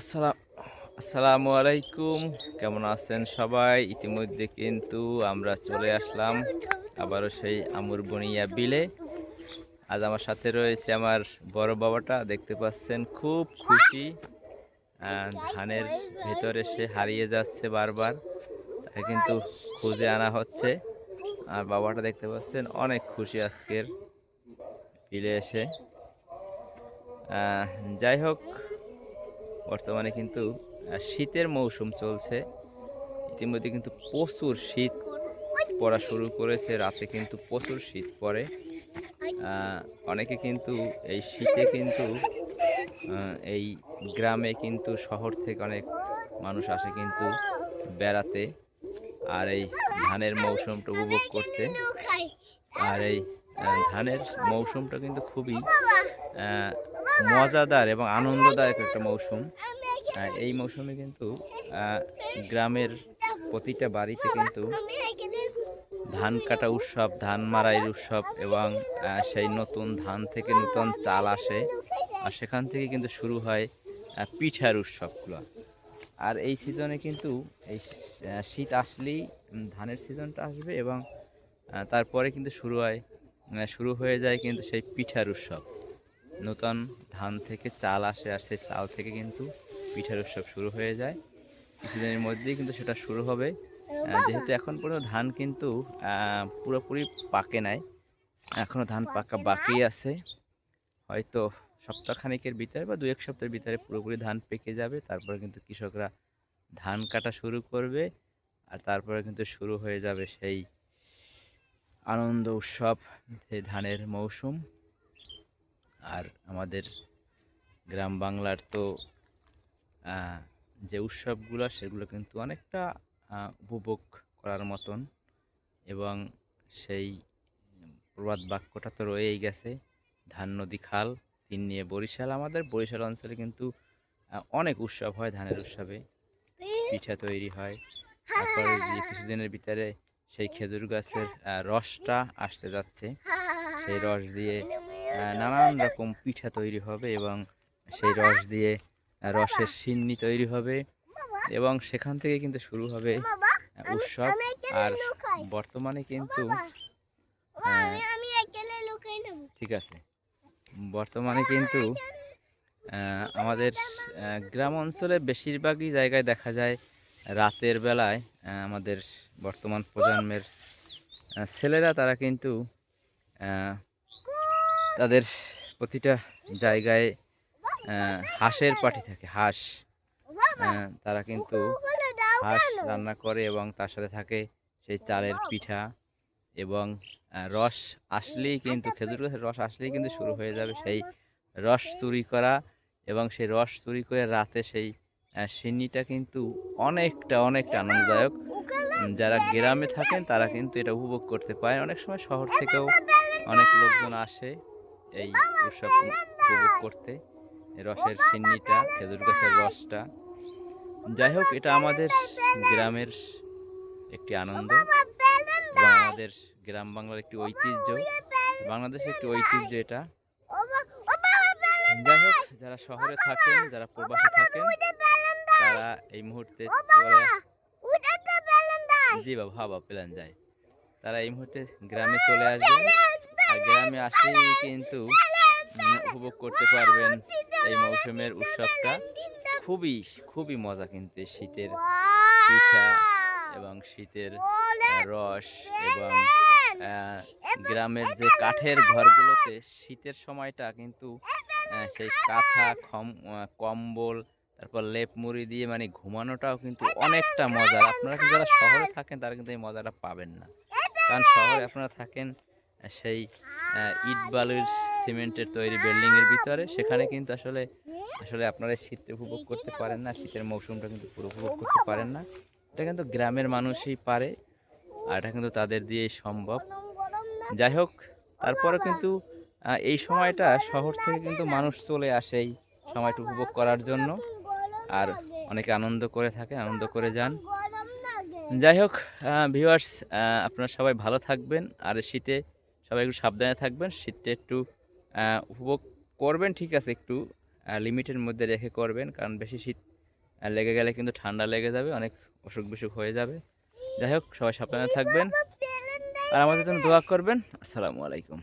আসসালাম আসসালামু আলাইকুম। কেমন আছেন সবাই? ইতিমধ্যে কিন্তু আমরা চলে আসলাম আবারও সেই আমুরবনিয়া বিলে। আজ আমার সাথে রয়েছে আমার বড় বাবাটা, দেখতে পাচ্ছেন খুব খুশি। ধানের ভেতরে সে হারিয়ে যাচ্ছে বারবার, তাকে কিন্তু খুঁজে আনা হচ্ছে। আর বাবাটা দেখতে পাচ্ছেন অনেক খুশি আজকের বিলে এসে। যাই হোক, বর্তমানে কিন্তু শীতের মৌসুম চলছে। ইতিমধ্যে কিন্তু প্রচুর শীত পড়া শুরু করেছে, রাতে কিন্তু প্রচুর শীত পড়ে। অনেকে কিন্তু এই শীতে কিন্তু এই গ্রামে কিন্তু শহর থেকে অনেক মানুষ আসে কিন্তু বেড়াতে, আর এই ধানের মৌসুমটা উপভোগ করতে। আর এই ধানের মৌসুমটা কিন্তু খুবই মজাদার এবং আনন্দদায়ক একটা মৌসুম। এই মৌসুমে কিন্তু গ্রামের প্রতিটা বাড়িতে কিন্তু ধান কাটা উৎসব, ধান মাড়াইয়ের উৎসব এবং সেই নতুন ধান থেকে নতুন চাল আসে, আর সেখান থেকে কিন্তু শুরু হয় পিঠার উৎসবগুলো। আর এই সিজনে কিন্তু এই শীত আসলেই ধানের সিজনটা আসবে এবং তারপরে কিন্তু শুরু হয়ে যায় কিন্তু সেই পিঠার উৎসব। নতুন ধান থেকে চাল আসে, আর সেই চাল থেকে কিন্তু পিঠার উৎসব শুরু হয়ে যায়। কিছুদিনের মধ্যেই কিন্তু সেটা শুরু হবে। যেহেতু এখন পর্যন্ত ধান কিন্তু পুরোপুরি পাকে নাই, এখনও ধান পাকা বাকি আছে। হয়তো সপ্তাহখানেকের ভিতরে বা 2-1 সপ্তাহের ভিতরে পুরোপুরি ধান পেকে যাবে। তারপরে কিন্তু কৃষকরা ধান কাটা শুরু করবে, আর তারপরে কিন্তু শুরু হয়ে যাবে সেই আনন্দ উৎসব, সেই ধানের মৌসুম। আর আমাদের গ্রাম বাংলার তো যে উৎসবগুলো সেগুলো কিন্তু অনেকটা উপভোগ করার মতন। এবং সেই প্রবাদ বাক্যটা তো রয়েই গেছে, ধান নদী খাল তিন নিয়ে বরিশাল। আমাদের বরিশাল অঞ্চলে কিন্তু অনেক উৎসব হয়। ধানের উৎসবে পিঠা তৈরি হয়। তারপরে যে কিছুদিনের ভিতরে সেই খেজুর গাছের রসটা আসতে যাচ্ছে, সেই রস দিয়ে নানান রকম পিঠা তৈরি হবে এবং সেই রস দিয়ে রসের সিন্নি তৈরি হবে এবং সেখান থেকে কিন্তু শুরু হবে উৎসব। আর বর্তমানে কিন্তু ঠিক আছে, বর্তমানে কিন্তু আমাদের গ্রাম অঞ্চলে বেশিরভাগই জায়গায় দেখা যায় রাতের বেলায় আমাদের বর্তমান প্রজন্মের ছেলেরা, তারা কিন্তু তাদের প্রতিটা জায়গায় হাঁসের পাটি থাকে, হাঁস। তারা কিন্তু হাঁস রান্না করে এবং তার সাথে থাকে সেই চালের পিঠা। এবং রস আসলেই কিন্তু, খেজুর গাছের রস আসলেই কিন্তু শুরু হয়ে যাবে সেই রস চুরি করা। এবং সেই রস চুরি করে রাতে সেই সিন্নিটা কিন্তু অনেকটা আনন্দদায়ক। যারা গ্রামে থাকেন তারা কিন্তু এটা উপভোগ করতে পারে। অনেক সময় শহর থেকেও অনেক লোকজন আসে এই উৎসব উপভোগ করতে, রসের সিন্নিটা, খেজুর গাছের রসটা। যাই হোক, এটা আমাদের গ্রামের একটি আনন্দ এবং আমাদের গ্রাম বাংলার একটি ঐতিহ্য, বাংলাদেশের একটি ঐতিহ্য এটা। যাই হোক, যারা শহরে থাকেন, যারা প্রবাসে থাকেন, তারা এই মুহূর্তে চলে, জি বাবা, হাবা প্ল্যান যায়, তারা এই মুহূর্তে গ্রামে চলে আসবেন। আর গ্রামে আসলেই কিন্তু উপভোগ করতে পারবেন এই মৌসুমের উৎসবটা। খুবই মজা কিন্তু এই শীতের পিঠা এবং শীতের রস। এবং গ্রামের যে কাঠের ঘরগুলোতে শীতের সময়টা কিন্তু সেই কাঁথা কম্বল, তারপর লেপ মুড়ি দিয়ে মানে ঘুমানোটাও কিন্তু অনেকটা মজার। আপনারা কিন্তু যারা শহরে থাকেন তারা কিন্তু এই মজাটা পাবেন না, কারণ শহরে আপনারা থাকেন সেই ইট বালুর সিমেন্টের তৈরি বিল্ডিংয়ের ভিতরে। সেখানে কিন্তু আসলে আপনারা শীত উপভোগ করতে পারেন না, শীতের মৌসুমটা কিন্তু পুরো উপভোগ করতে পারেন না। এটা কিন্তু গ্রামের মানুষই পারে, আর এটা কিন্তু তাদের দিয়েই সম্ভব। যাই হোক, তারপরে কিন্তু এই সময়টা শহর থেকে কিন্তু মানুষ চলে আসে এই সময়টা উপভোগ করার জন্য, আর অনেকে আনন্দ করে থাকে, আনন্দ করে যান। যাই হোক ভিউয়ার্স, আপনারা সবাই ভালো থাকবেন, আর শীতে সবাই একটু সাবধানে থাকবেন। শীতটা একটু উপভোগ করবেন, ঠিক আছে, একটু লিমিটের মধ্যে রেখে করবেন, কারণ বেশি শীত আর লেগে গেলে কিন্তু ঠান্ডা লেগে যাবে, অনেক অসুখ বিসুখ হয়ে যাবে। যাই হোক, সবাই সাবধানে থাকবেন আর আমাদের জন্য দোয়া করবেন। আসসালামু আলাইকুম।